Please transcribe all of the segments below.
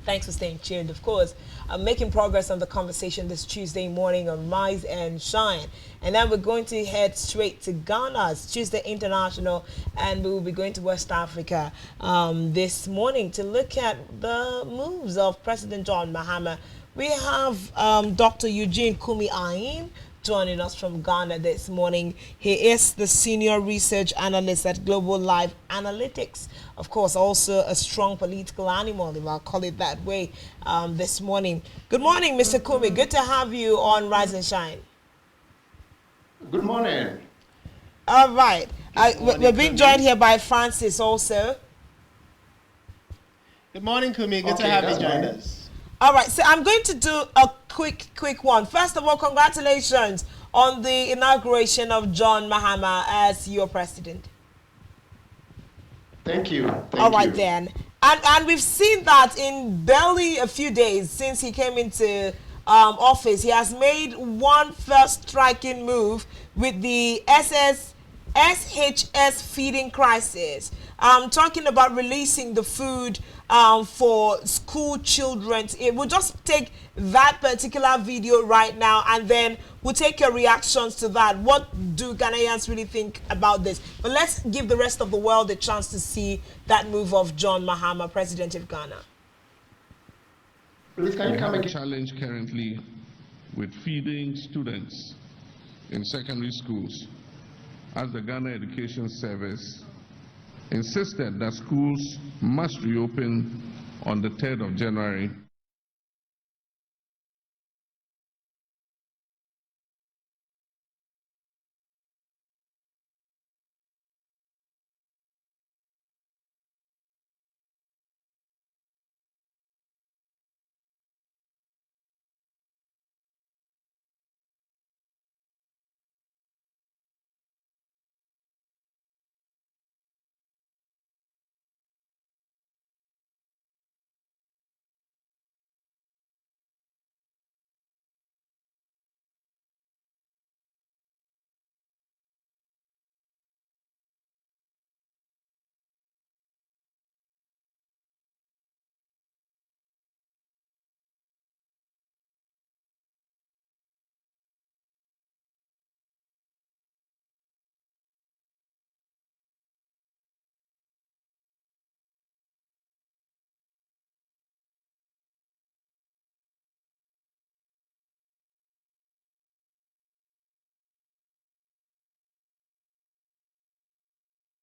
Thanks for staying tuned. Of course, making progress on the conversation this Tuesday morning on Rise and Shine. And then we're going to head straight to Ghana's Tuesday International, and we will be going to West Africa this morning to look at the moves of President John Mahama. We have Dr. Eugene Kumi Ayin joining us from Ghana this morning. He is the Senior Research Analyst at Global Life Analytics. Of course, also a strong political animal, if I'll call it that way, this morning. Good morning, Mr. Kumi. Good to have you on Rise and Shine. Good morning. All right. We're being joined here by Francis also. Good morning, Kumi. Good to have you join us. All right, so I'm going to do a quick one. First of all, congratulations on the inauguration of John Mahama as your president. Thank you. All right then. And we've seen that in barely a few days since he came into office, he has made one first striking move with the SHS feeding crisis. Talking about releasing the food for school children. We'll just take that particular video right now, and then we'll take your reactions to that. What do Ghanaians really think about this? But let's give the rest of the world a chance to see that move of John Mahama, President of Ghana. Please, can you come again? We have a challenge currently with feeding students in secondary schools, as the Ghana Education Service insisted that schools must reopen on the 3rd of January.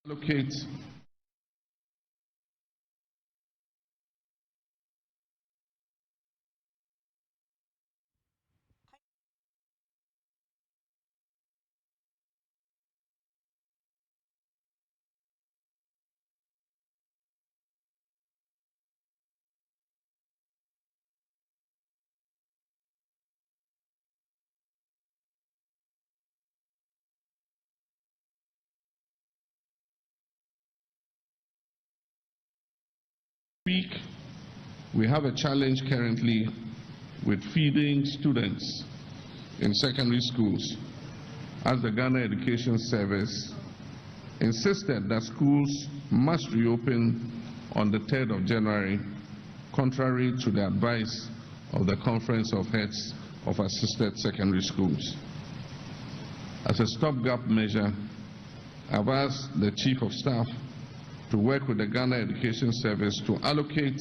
Allocate week. We have a challenge currently with feeding students in secondary schools, as the Ghana Education Service insisted that schools must reopen on the 3rd of January, contrary to the advice of the Conference of Heads of Assisted Secondary Schools. As a stopgap measure, I've asked the Chief of Staff to work with the Ghana Education Service to allocate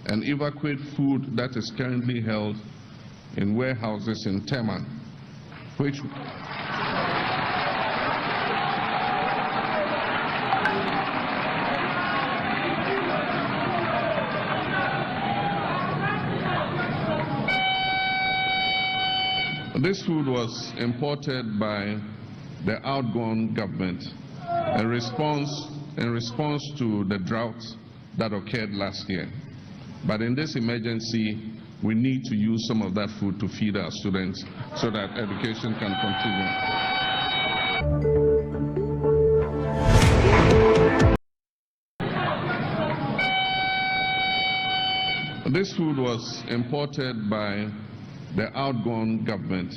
and evacuate food that is currently held in warehouses in Teman, which this food was imported by the outgone government in response to the drought that occurred last year. But in this emergency, we need to use some of that food to feed our students so that education can continue. This food was imported by the outgone government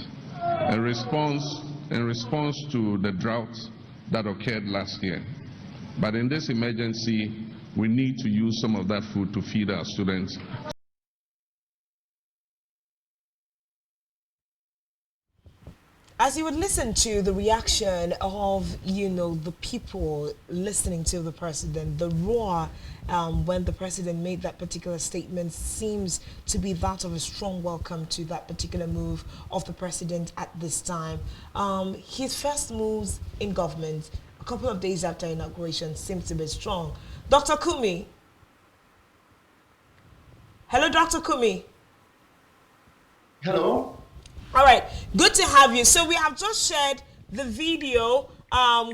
in response to the drought that occurred last year. But in this emergency, we need to use some of that food to feed our students As you would listen to the reaction of, the people listening to the president, the roar when the president made that particular statement seems to be that of a strong welcome to that particular move of the president at this time. His first moves in government, a couple of days after inauguration, seems to be strong. Dr. Kumi. Hello, Dr. Kumi. Hello. All right, good to have you. So we have just shared the video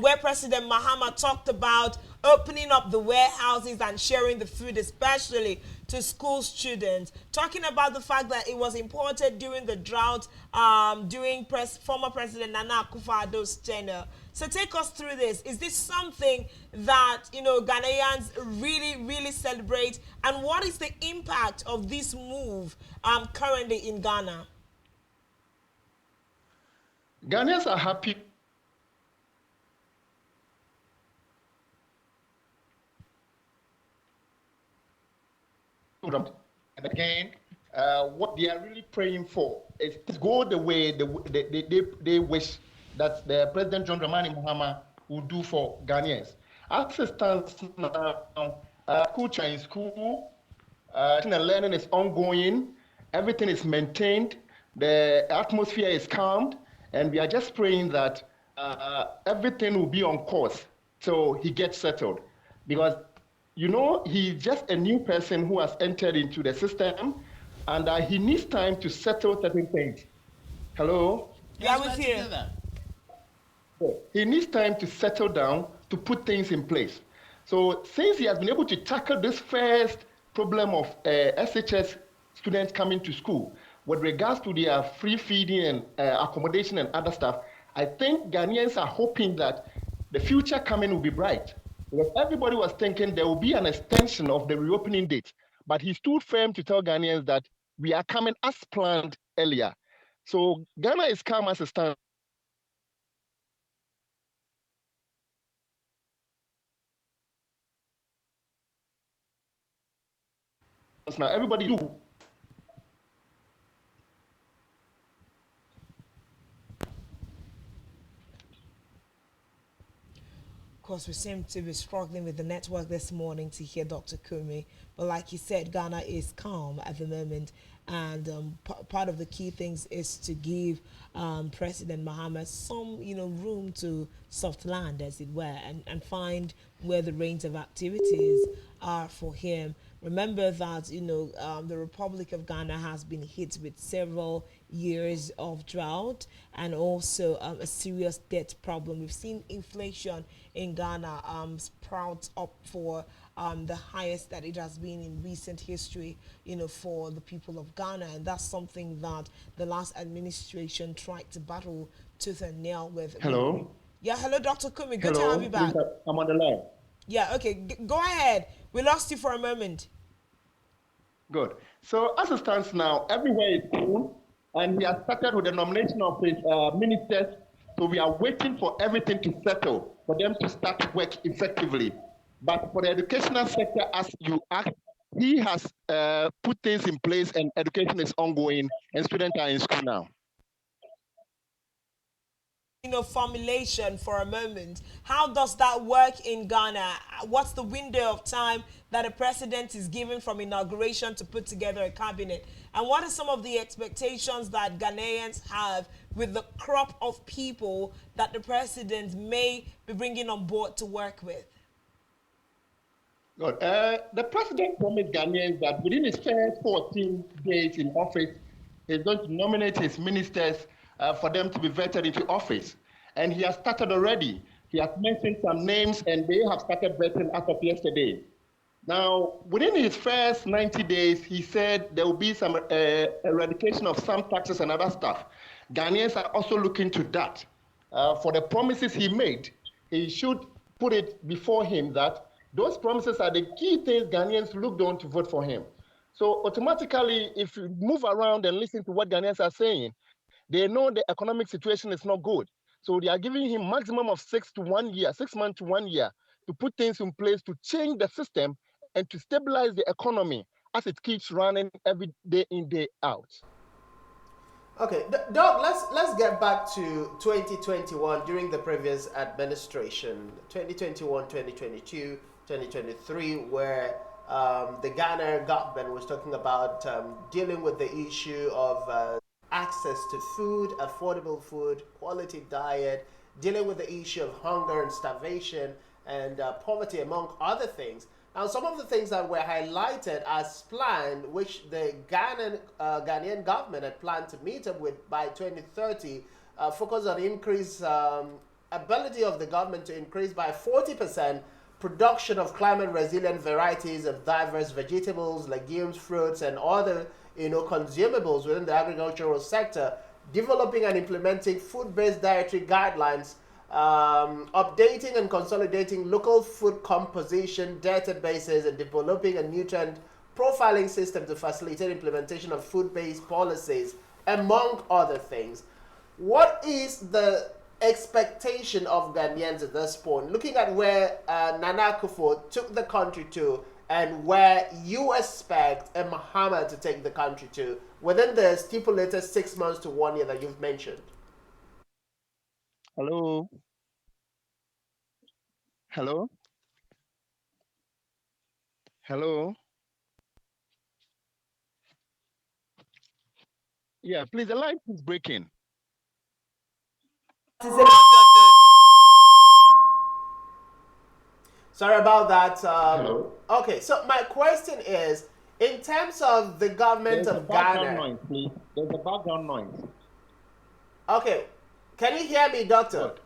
where President Mahama talked about opening up the warehouses and sharing the food, especially to school students, talking about the fact that it was imported during the drought, during former President Nana Akufo-Addo's tenure. So take us through this. Is this something that, Ghanaians really, really celebrate? And what is the impact of this move currently in Ghana? Ghanaians are happy. And again, what they are really praying for is to go the way they wish that the President John Mahama will do for Ghanaians. As it stands now, culture in school, learning is ongoing, everything is maintained, the atmosphere is calmed, and we are just praying that everything will be on course so he gets settled. Because, he's just a new person who has entered into the system, and he needs time to settle certain things. Hello? Yeah, with you. He needs time to settle down, to put things in place. So since he has been able to tackle this first problem of SHS students coming to school, with regards to their free feeding and accommodation and other stuff, I think Ghanaians are hoping that the future coming will be bright. Because everybody was thinking there will be an extension of the reopening date, but he stood firm to tell Ghanaians that we are coming as planned earlier. So Ghana is calm as a stand. Now everybody do. Of course, we seem to be struggling with the network this morning to hear Dr. Kumi. But like you said, Ghana is calm at the moment. And part of the key things is to give President Mahama some, room to soft land, as it were, and find where the reins of activities are for him. Remember that, the Republic of Ghana has been hit with several years of drought and also a serious debt problem. We've seen inflation in Ghana sprout up for the highest that it has been in recent history, for the people of Ghana. And that's something that the last administration tried to battle tooth and nail with. Hello? Yeah, hello, Dr. Kumi. Good Hello? to have you back. I'm on the line. Yeah, okay. Go ahead. We lost you for a moment. Good. So as it stands now, everywhere is cool, and he has started with the nomination of his ministers. So we are waiting for everything to settle, for them to start work effectively. But for the educational sector, as you asked, he has put things in place, and education is ongoing, and students are in school now. Formulation for a moment. How does that work in Ghana? What's the window of time that a president is given from inauguration to put together a cabinet? And what are some of the expectations that Ghanaians have with the crop of people that the president may be bringing on board to work with? Good. The president promised Ghanaians that within his first 14 days in office, he's going to nominate his ministers for them to be vetted into office. And he has started already. He has mentioned some names, and they have started vetting as of yesterday. Now, within his first 90 days, he said there will be some eradication of some taxes and other stuff. Ghanaians are also looking to that. For the promises he made, he should put it before him that those promises are the key things Ghanaians looked on to vote for him. So automatically, if you move around and listen to what Ghanaians are saying, they know the economic situation is not good. So they are giving him maximum of 6 months to 1 year, to put things in place to change the system and to stabilize the economy as it keeps running every day in, day out. Okay, Doc, let's get back to 2021 during the previous administration, 2021, 2022, 2023, where the Ghana government was talking about dealing with the issue of access to food, affordable food, quality diet, dealing with the issue of hunger and starvation and poverty, among other things. Now, some of the things that were highlighted as planned, which the Ghanaian government had planned to meet up with by 2030, focus on increased ability of the government to increase by 40% production of climate resilient varieties of diverse vegetables, legumes, fruits, and other consumables within the agricultural sector, developing and implementing food-based dietary guidelines, updating and consolidating local food composition databases, and developing a nutrient profiling system to facilitate implementation of food-based policies, among other things. What is the expectation of Ghanaians at this point, looking at where Nana Akufo took the country to and where you expect a Mahama to take the country to within the stipulated 6 months to 1 year that you've mentioned? Hello? Hello? Hello? Yeah, please, the line is breaking. Sorry about that. Hello? Okay, so my question is, in terms of the government There's a of background Ghana. noise, please. There's a background noise. Okay, can you hear me, doctor? Good.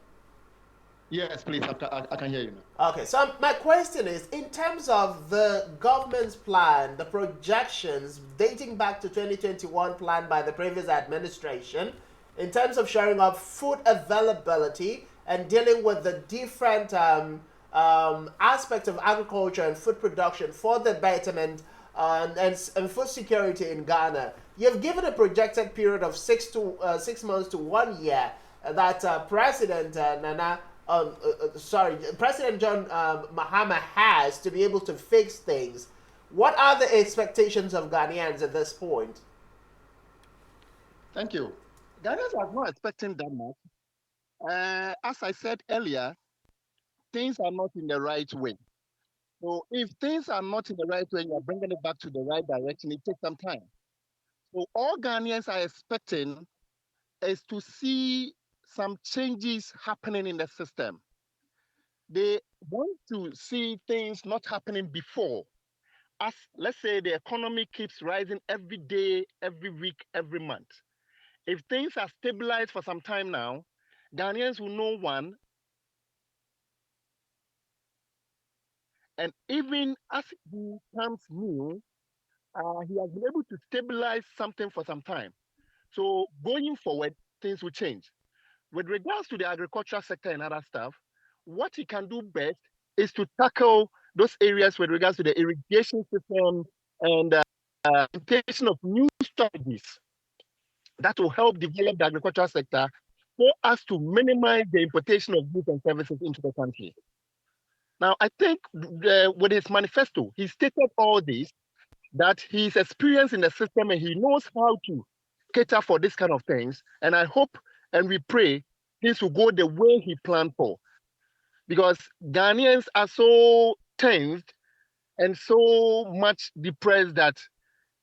Yes, please, I can hear you now. Okay, so my question is, in terms of the government's plan, the projections dating back to 2021 plan by the previous administration, in terms of shoring up food availability and dealing with the different aspects of agriculture and food production for the betterment and food security in Ghana, you've given a projected period of 6 months to 1 year that President President John Mahama has to be able to fix things. What are the expectations of Ghanaians at this point? Thank you. Ghanaians are not expecting that much. As I said earlier, things are not in the right way. So if things are not in the right way, you are bringing it back to the right direction, it takes some time. So all Ghanaians are expecting is to see some changes happening in the system. They want to see things not happening before. As let's say the economy keeps rising every day, every week, every month. If things are stabilized for some time now, Ghanaians will know one. And even as he comes new, he has been able to stabilize something for some time. So going forward, things will change. With regards to the agricultural sector and other stuff, what he can do best is to tackle those areas with regards to the irrigation system and implementation of new strategies that will help develop the agricultural sector for us to minimize the importation of goods and services into the country. Now, I think with his manifesto, he stated all this, that he's experienced in the system and he knows how to cater for this kind of things. And I hope and we pray things will go the way he planned for. Because Ghanaians are so tensed and so much depressed that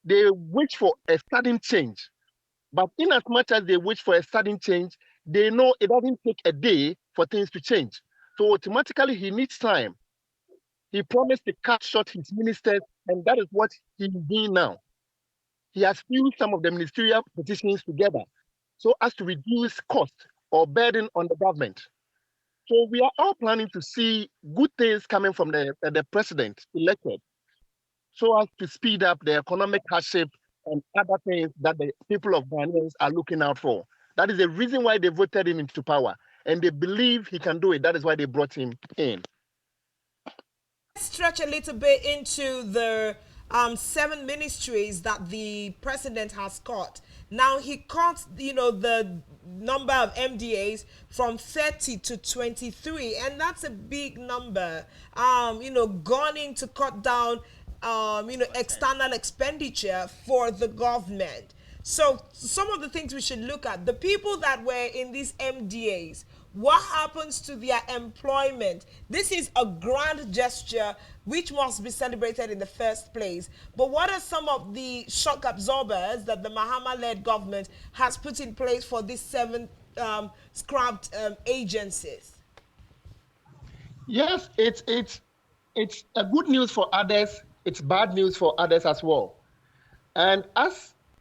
they wish for a sudden change. But in as much as they wish for a sudden change, they know it doesn't take a day for things to change. So automatically he needs time. He promised to cut short his ministers, and that is what he's doing now. He has fused some of the ministerial positions together so as to reduce cost or burden on the government. So we are all planning to see good things coming from the president elected so as to speed up the economic hardship and other things that the people of Ghanaians are looking out for. That is the reason why they voted him into power. And they believe he can do it. That is why they brought him in. Stretch a little bit into the 7 ministries that the president has cut. Now he cut, the number of MDAs from 30 to 23, and that's a big number. Gone in to cut down, external expenditure for the government. So some of the things we should look at, the people that were in these MDAs, what happens to their employment? This is a grand gesture which must be celebrated in the first place. But what are some of the shock absorbers that the Mahama-led government has put in place for these 7 scrapped agencies? Yes, it's a good news for others. It's bad news for others as well. And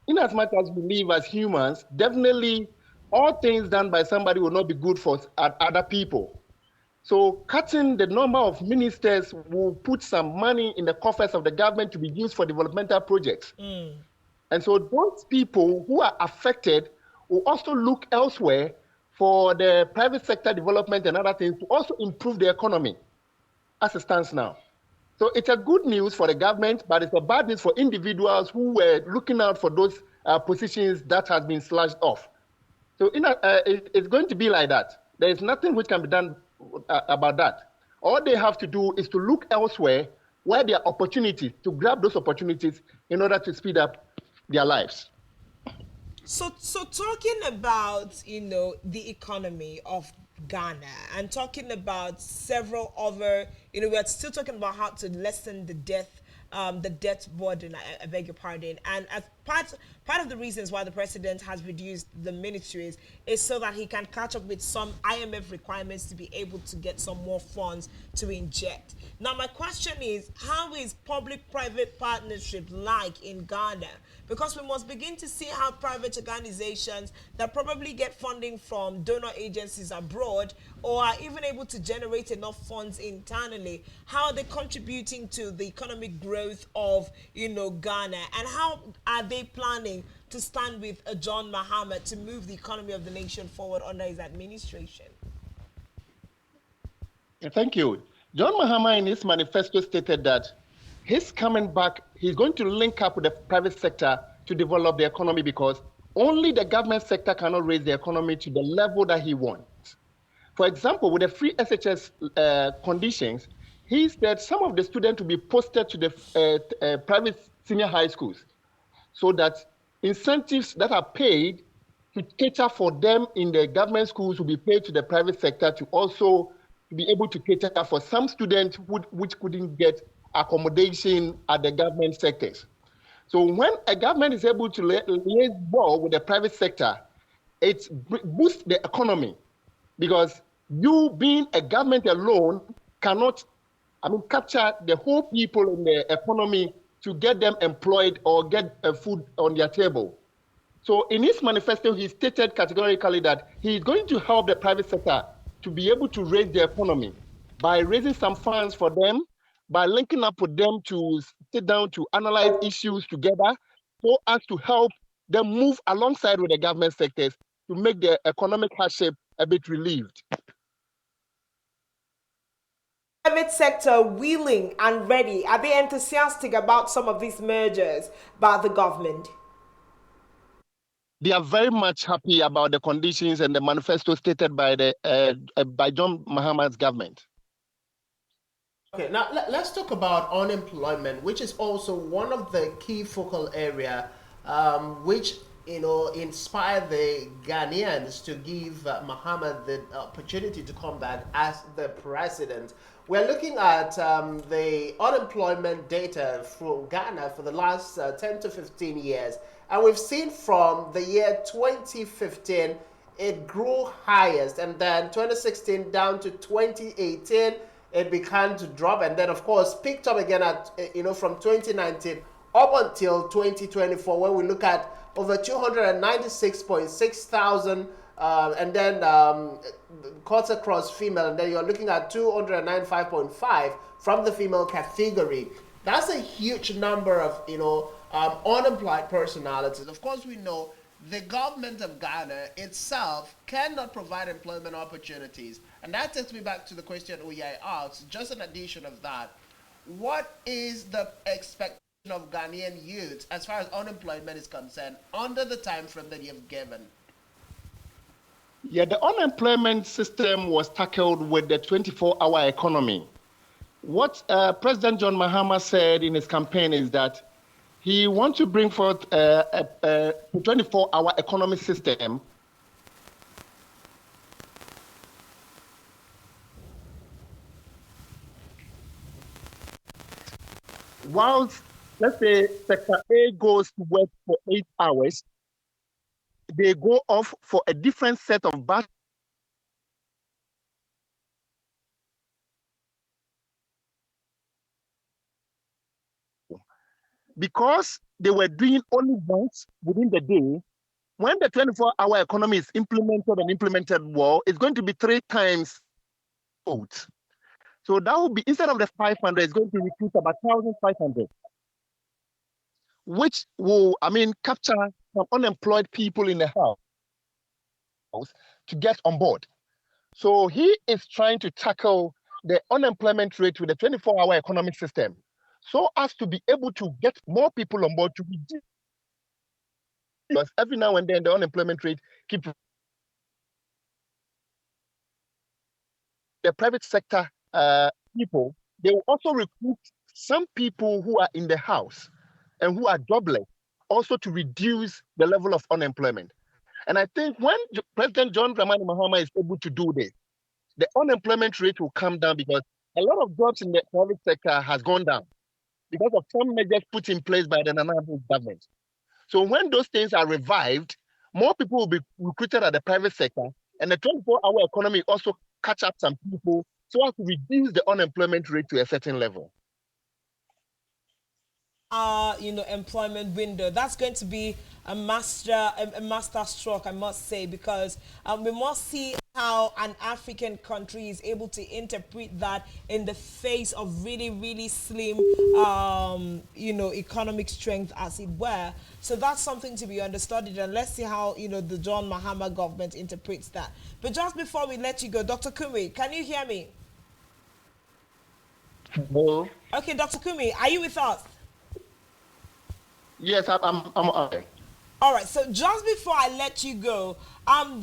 in as much as we live as humans, definitely all things done by somebody will not be good for other people. So cutting the number of ministers will put some money in the coffers of the government to be used for developmental projects. And so those people who are affected will also look elsewhere for the private sector development and other things to also improve the economy as it stands now. So it's a good news for the government, but it's a bad news for individuals who were looking out for those positions that has been slashed off. So it's going to be like that. There is nothing which can be done about that. All they have to do is to look elsewhere where there are opportunities, to grab those opportunities in order to speed up their lives. So talking about, the economy of Ghana and talking about several other, we're still talking about how to lessen the debt burden, I beg your pardon. And as part of the reasons why the president has reduced the ministries is so that he can catch up with some IMF requirements to be able to get some more funds to inject. Now, my question is, how is public-private partnership like in Ghana? Because we must begin to see how private organizations that probably get funding from donor agencies abroad or are even able to generate enough funds internally, how are they contributing to the economic growth of, Ghana? And how are they planning to stand with John Mahama to move the economy of the nation forward under his administration? Thank you. John Mahama in his manifesto stated that he's coming back, he's going to link up with the private sector to develop the economy because only the government sector cannot raise the economy to the level that he wants. For example, with the free SHS conditions, he said some of the students will be posted to the private senior high schools so that incentives that are paid to cater for them in the government schools will be paid to the private sector to also be able to cater for some students which couldn't get accommodation at the government sectors. So when a government is able to liaise well with the private sector, it boosts the economy because you being a government alone cannot, capture the whole people in the economy to get them employed or get food on their table. So in his manifesto, he stated categorically that he is going to help the private sector to be able to raise the economy by raising some funds for them, by linking up with them to sit down to analyze issues together so as to help them move alongside with the government sectors to make the economic hardship a bit relieved. Private sector willing and ready? Are they enthusiastic about some of these mergers by the government? They are very much happy about the conditions and the manifesto stated by by John Mahama's government. Okay, now let's talk about unemployment, which is also one of the key focal area, which inspired the Ghanaians to give Mahama the opportunity to come back as the president. We're looking at the unemployment data for Ghana for the last 10 to 15 years. And we've seen from the year 2015, it grew highest. And then 2016 down to 2018, it began to drop. And then, of course, picked up again at, from 2019 up until 2024, when we look at over 296.6 thousand and then cuts across female, and then you're looking at 295.5 from the female category. That's a huge number of unemployed personalities. Of course, we know the government of Ghana itself cannot provide employment opportunities, and that takes me back to the question Uyai asked. Just an addition of that, what is the expectation of Ghanaian youth as far as unemployment is concerned under the time frame that you've given? Yeah, the unemployment system was tackled with the 24-hour economy. What President John Mahama said in his campaign is that he wants to bring forth a 24-hour economic system whilst, let's say, sector A goes to work for 8 hours, they go off for a different set of batch because they were doing only once within the day. When the 24-hour economy is implemented well, it's going to be 3 times old. So that will be, instead of the 500, it's going to recruit about 1,500, which will, capture some unemployed people in the house to get on board. So he is trying to tackle the unemployment rate with the 24-hour economic system so as to be able to get more people on board to reduce. Because every now and then the unemployment rate keeps the private sector people. They will also recruit some people who are in the house and who are jobless, also to reduce the level of unemployment. And I think when President John Mahama is able to do this, the unemployment rate will come down because a lot of jobs in the private sector has gone down because of some measures put in place by the Nana government. So when those things are revived, more people will be recruited at the private sector, and the 24-hour economy also catch up some people so as to reduce the unemployment rate to a certain level. Employment window. That's going to be a master stroke, I must say, because we must see how an African country is able to interpret that in the face of really, really slim, economic strength, as it were. So that's something to be understood, and let's see how, the John Mahama government interprets that. But just before we let you go, Dr. Kumi, can you hear me? Hello. Okay, Dr. Kumi, are you with us? Yes, I'm okay. All right, so just before I let you go, coming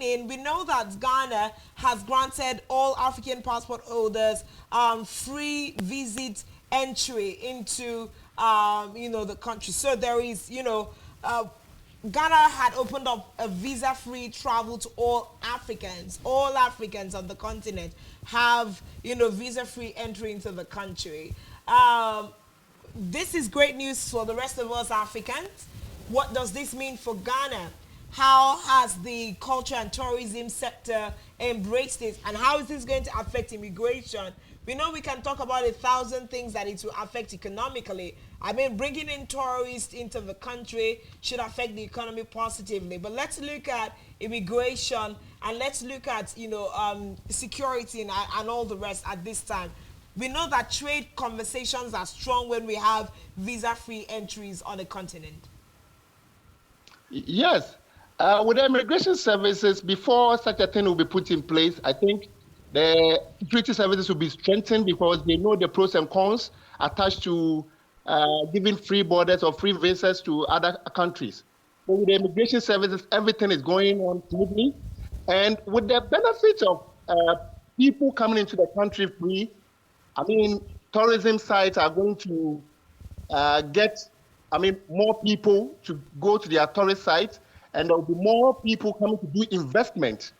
in, we know that Ghana has granted all African passport holders free visit entry into the country. So there is, Ghana had opened up a visa-free travel to all Africans. All Africans on the continent have, visa-free entry into the country. This is great news for the rest of us Africans. What does this mean for Ghana? How has the culture and tourism sector embraced it? And how is this going to affect immigration? We know we can talk about 1,000 things that it will affect economically. Bringing in tourists into the country should affect the economy positively. But let's look at immigration, and let's look at, security and all the rest at this time. We know that trade conversations are strong when we have visa-free entries on the continent. Yes. With the immigration services, before such a thing will be put in place, I think the security services will be strengthened because they know the pros and cons attached to giving free borders or free visas to other countries. So with the immigration services, everything is going on smoothly. And with the benefits of people coming into the country free, tourism sites are going to get, more people to go to their tourist sites, and there will be more people coming to do investment.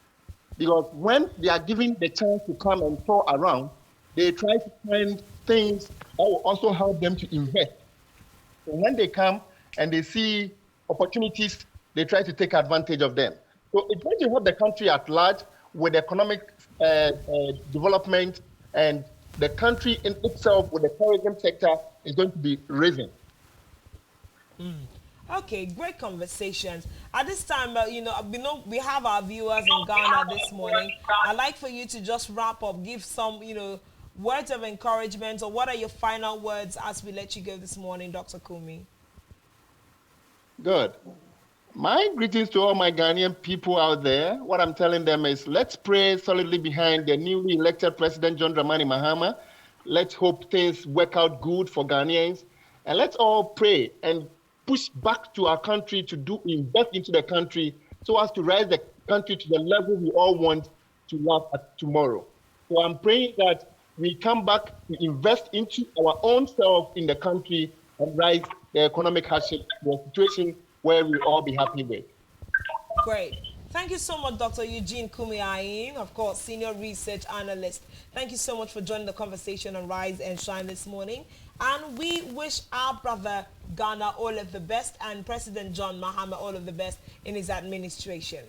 Because when they are given the chance to come and tour around, they try to find things that will also help them to invest. So when they come and they see opportunities, they try to take advantage of them. So it's going to help the country at large with economic development, and the country in itself with the tourism sector is going to be raising. Okay, great conversations. At this time, we have our viewers in Ghana this morning. I'd like for you to just wrap up, give some, words of encouragement, or what are your final words as we let you go this morning, Dr. Kumi? Good. My greetings to all my Ghanaian people out there. What I'm telling them is, let's pray solidly behind the newly elected President John Mahama. Let's hope things work out good for Ghanaians. And let's all pray and push back to our country to invest into the country so as to rise the country to the level we all want to have at tomorrow. So I'm praying that we come back to invest into our own self in the country and rise the economic hardship to a situation where we'll all be happy with. Great. Thank you so much, Dr. Eugene Kumiain, of course, Senior Research Analyst. Thank you so much for joining the conversation on Rise and Shine this morning. And we wish our brother Ghana all of the best and President John Mahama all of the best in his administration.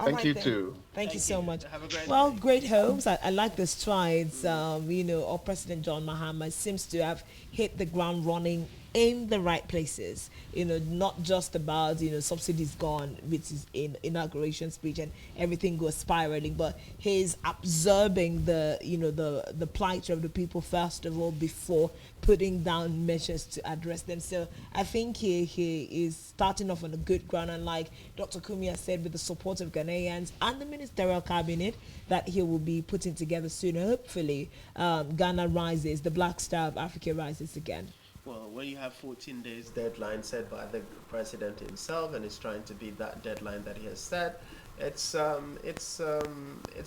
Thank you too. Thank you so much. Have a great Well, day. great hopes. I like the strides, of President John Mahama seems to have hit the ground running in the right places, not just about, subsidies gone with his inauguration speech and everything goes spiraling, but he's absorbing the plight of the people first of all before putting down measures to address them. So I think he is starting off on a good ground, and like Dr. Kumia said, with the support of Ghanaians and the ministerial cabinet that he will be putting together soon, hopefully Ghana rises, the Black Star of Africa rises again. Well, when you have 14 days deadline set by the president himself, and is trying to beat that deadline that he has set, it's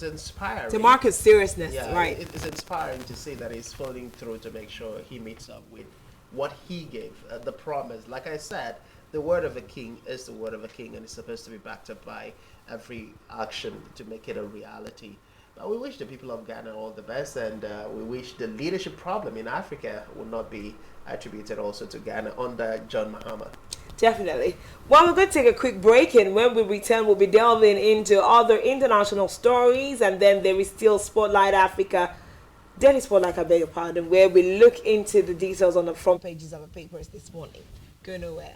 inspiring. To mark his seriousness, Yeah, right? it's inspiring to see that he's following through to make sure he meets up with what he gave, the promise. Like I said, the word of a king is the word of a king, and it's supposed to be backed up by every action to make it a reality. But we wish the people of Ghana all the best, and we wish the leadership problem in Africa will not be attributed also to Ghana under John Mahama. Definitely. Well, we're going to take a quick break, and when we return, we'll be delving into other international stories, and then there is still Spotlight Africa, Daily Spotlight, I beg your pardon, where we look into the details on the front pages of the papers this morning. Go nowhere.